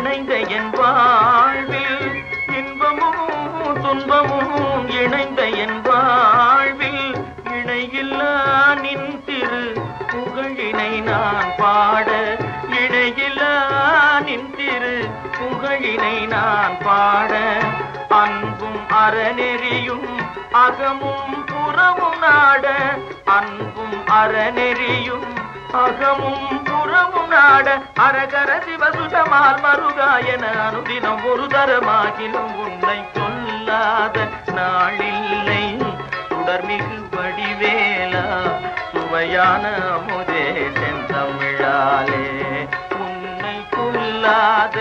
இணைந்த என் வாழ்வில் இன்பமும் துன்பமும் இணைந்த என் வாழ்வில் இணையில்லா நின் திரு புகழினை நான் பாட இணையில்லா நின் திரு புகழினை நான் பாட அன்பும் அறநெறியும் அகமும் புறமும் நாட அன்பும் அறநெறியும் அகமும் புறமும் நாட அரகர சிவசுஷமால் மருகாயன அனுதினம் ஒரு தரமாகிலும் உன்னை சொல்லாத நாளில்லை சுடர்மிகு வடிவேலா சுவையான அமுதே செந்தமிழாலே உன்னை சொல்லாத